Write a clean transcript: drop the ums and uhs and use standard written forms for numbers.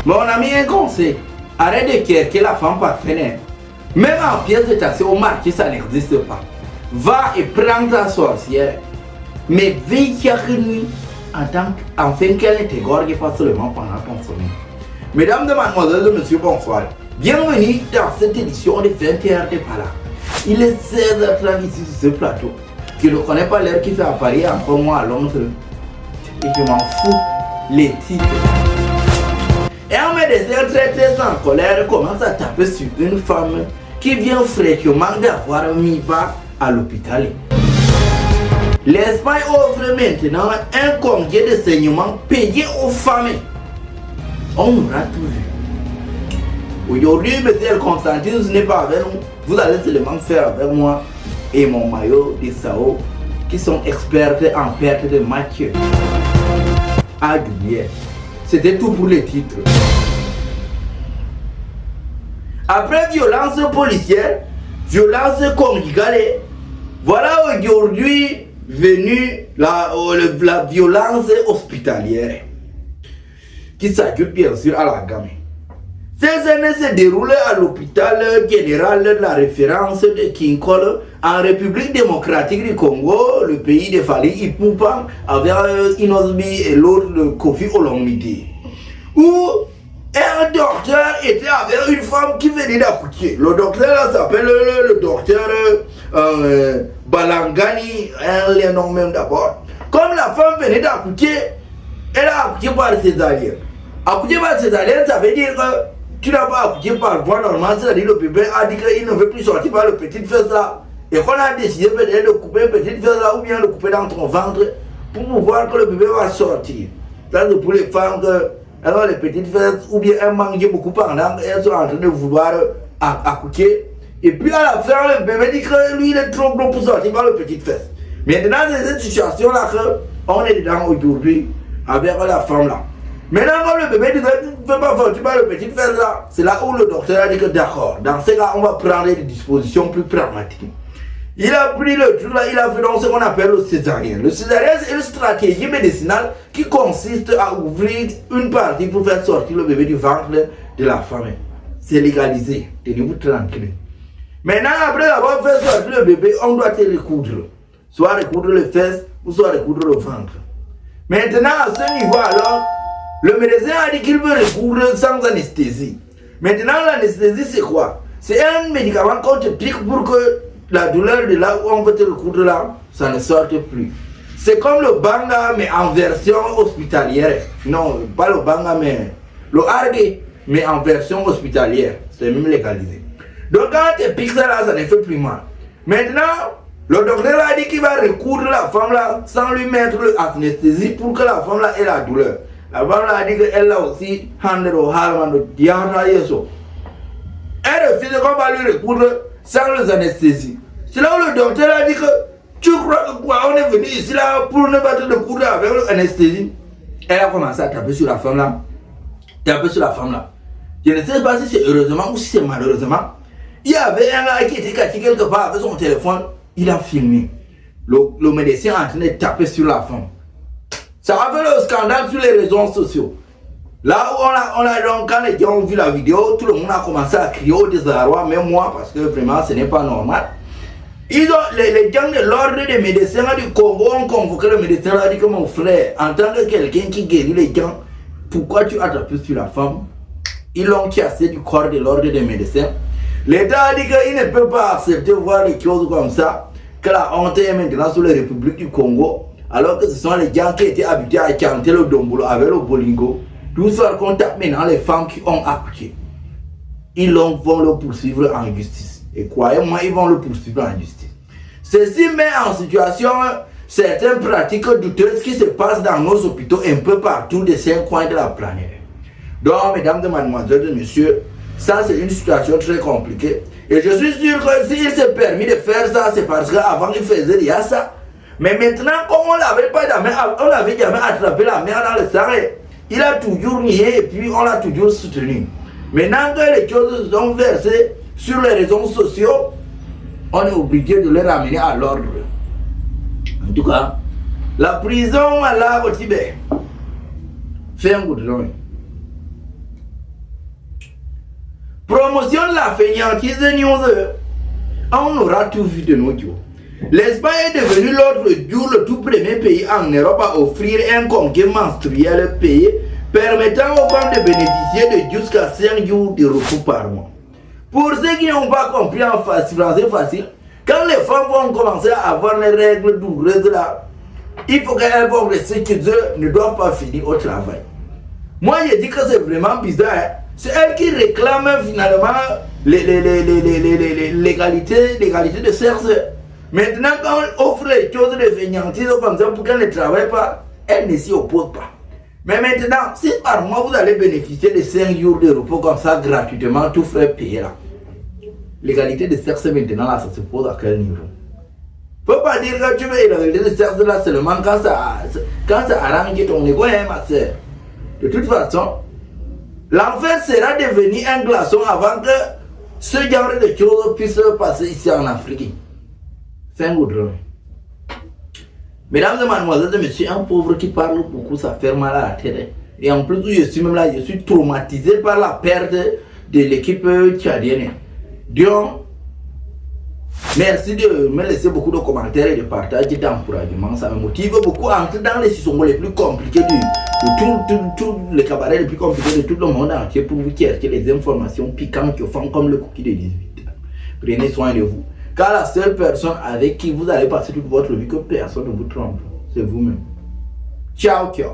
Mon ami, un conseil. Arrête de querquer la femme par fenêtre. Même en pièce de taxi, au marché, ça n'existe pas. Va et prends ta sorcière. Mais veille chaque nuit afin qu'elle ne t'égorge pas seulement pendant ton sommeil. Mesdames et mademoiselles, monsieur, bonsoir. Bienvenue dans cette édition de 21h de Pala. Il est 16h30 ici sur ce plateau. Je ne connais pas l'heure qui fait à Paris, encore moins à Londres. Et je m'en fous les titres. Et un médecin très en colère commence à taper sur une femme qui vient fréquemment d'avoir mis bas à l'hôpital. L'Espagne offre maintenant un congé de saignement payé aux femmes. On aura tout vu. Aujourd'hui, monsieur Constantine, ce n'est pas avec nous. Vous allez seulement faire avec moi et mon maillot de Sao qui sont experts en perte de matière. Ah, Guillet. C'était tout pour les titres. Après violence policière, violence conjugale, voilà aujourd'hui venue la violence hospitalière qui s'ajoute bien sûr à la gamme. Ces années se déroulent à l'hôpital général de la référence de Kinkole en République démocratique du Congo, le pays de Fali Ipupa avec Inosbi et l'autre de Kofi Olomide, où un docteur était avec une femme qui venait d'accoucher. Le docteur s'appelle le docteur Balangani, un nom même d'abord. Comme la femme venait d'accoucher, elle a accouché par césarienne. Accoucher par césarienne, ça veut dire que tu n'as pas accouché par voie normale, c'est-à-dire le bébé a dit qu'il ne veut plus sortir par le petit fesse là. Et qu'on a décidé peut-être de couper le petit fesse là ou bien de couper dans ton ventre pour pouvoir que le bébé va sortir. C'est pour les femmes elles ont les petites fesses ou bien elles mangent beaucoup pendant elles sont en train de vouloir accoucher. Et puis à la fin, le bébé dit que lui il est trop gros pour sortir par le petit fesse. Maintenant, dans cette situation là, on est dedans aujourd'hui avec la femme là. Maintenant, comme le bébé dit que tu ne peux pas sortir par le petit fesse là, c'est là où le docteur a dit que d'accord, dans ce cas, on va prendre des dispositions plus pragmatiques. Il a pris le truc là, il a fait donc ce qu'on appelle le césarien. Le césarien, c'est une stratégie médicinale qui consiste à ouvrir une partie pour faire sortir le bébé du ventre de la femme. C'est légalisé, tenez-vous tranquille. Maintenant, après avoir fait sortir le bébé, on doit te recoudre. Soit recoudre les fesses, ou soit recoudre le ventre. Maintenant, à ce niveau alors, le médecin a dit qu'il veut recoudre sans anesthésie. Maintenant, l'anesthésie c'est quoi? C'est un médicament qu'on te pique pour que la douleur de là où on veut te recoudre là, ça ne sorte plus. C'est comme le banga mais en version hospitalière. Non, pas le banga mais le argue mais en version hospitalière. C'est même légalisé. Donc quand tu piques ça là, ça ne fait plus mal. Maintenant, le docteur a dit qu'il va recoudre la femme là sans lui mettre l'anesthésie pour que la femme là ait la douleur. La femme là a dit qu'elle a aussi handle au harman de diana yeso. Elle refuse qu'on va lui recoudre sans les anesthésies. C'est là où le docteur a dit que tu crois que quoi, on est venu ici là pour ne pas te recoudre avec l'anesthésie. Elle a commencé à taper sur la femme là. Taper sur la femme là. Je ne sais pas si c'est heureusement ou si c'est malheureusement. Il y avait un gars qui était caché quelque part avec son téléphone. Il a filmé. Le médecin en train de taper sur la femme. Ça a fait le scandale sur les réseaux sociaux. Là où on a donc, quand les gens ont vu la vidéo, tout le monde a commencé à crier au désarroi, même moi, parce que vraiment ce n'est pas normal. Les gens de l'ordre des médecins du Congo ont convoqué le médecin, a dit que mon frère, en tant que quelqu'un qui guérit les gens, pourquoi tu as tapé sur la femme? Ils l'ont cassé du corps de l'ordre des médecins. L'État a dit qu'il ne peut pas accepter de voir des choses comme ça, que la honte est maintenant sur les républiques du Congo, alors que ce sont les gens qui étaient habitués à chanter le dombolo avec le bolingo. Tout ça qu'on tape maintenant les femmes qui ont accouché. Ils vont le poursuivre en justice. Et croyez-moi, ils vont le poursuivre en justice. Ceci met en situation certaines pratiques douteuses qui se passent dans nos hôpitaux un peu partout des 5 coins de la planète. Donc, mesdames et mademoiselles et messieurs, ça c'est une situation très compliquée. Et je suis sûr que s'il s'est permis de faire ça, c'est parce qu'avant il faisait déjà ça. Mais maintenant, comme on n'avait jamais attrapé la mer dans le sang, il a toujours nié et puis on l'a toujours soutenu. Maintenant que les choses sont versées sur les réseaux sociaux, on est obligé de les ramener à l'ordre. En tout cas, la prison là au Tibet fait un goudron. Promotion de la fainéantise de news. On aura tout vu de nos jours. L'Espagne est devenue l'autre jour le tout premier pays en Europe à offrir un congé menstruel payé permettant aux femmes de bénéficier de jusqu'à 5 jours de repos par mois. Pour ceux qui n'ont pas compris en français facile, quand les femmes vont commencer à avoir les règles douloureuses là, il faut qu'elles vont rester chez eux, ne doivent pas finir au travail. Moi, je dis que c'est vraiment bizarre. Hein? C'est elles qui réclament finalement l'égalité de sexe. Maintenant, quand on offre les choses de fainéantise comme ça pour qu'elles ne travaillent pas, elles ne s'y opposent pas. Mais maintenant, si par mois vous allez bénéficier de 5 jours de repos comme ça gratuitement, tout frais payé là. L'égalité de sexe maintenant là, ça se pose à quel niveau? Faut pas dire que tu veux l'égalité de sexe là seulement quand ça arrange ton égo, hein, ma soeur. De toute façon, l'enfer sera devenu un glaçon avant que ce genre de choses puisse passer ici en Afrique. C'est un goudron. Mesdames et mademoiselles et messieurs, un pauvre qui parle beaucoup, ça fait mal à la tête. Et en plus, je suis même là, je suis traumatisé par la perte de l'équipe tchadienne. Donc, merci de me laisser beaucoup de commentaires et de partage et d'encouragement. Ça me motive beaucoup à entrer dans les sissons les plus compliqués de tous les cabarets les plus compliqués de tout le monde entier pour vous chercher les informations piquantes qui font comme le cookie de 18. Prenez soin de vous. Car la seule personne avec qui vous allez passer toute votre vie, que personne ne vous trompe, c'est vous-même. Ciao, ciao.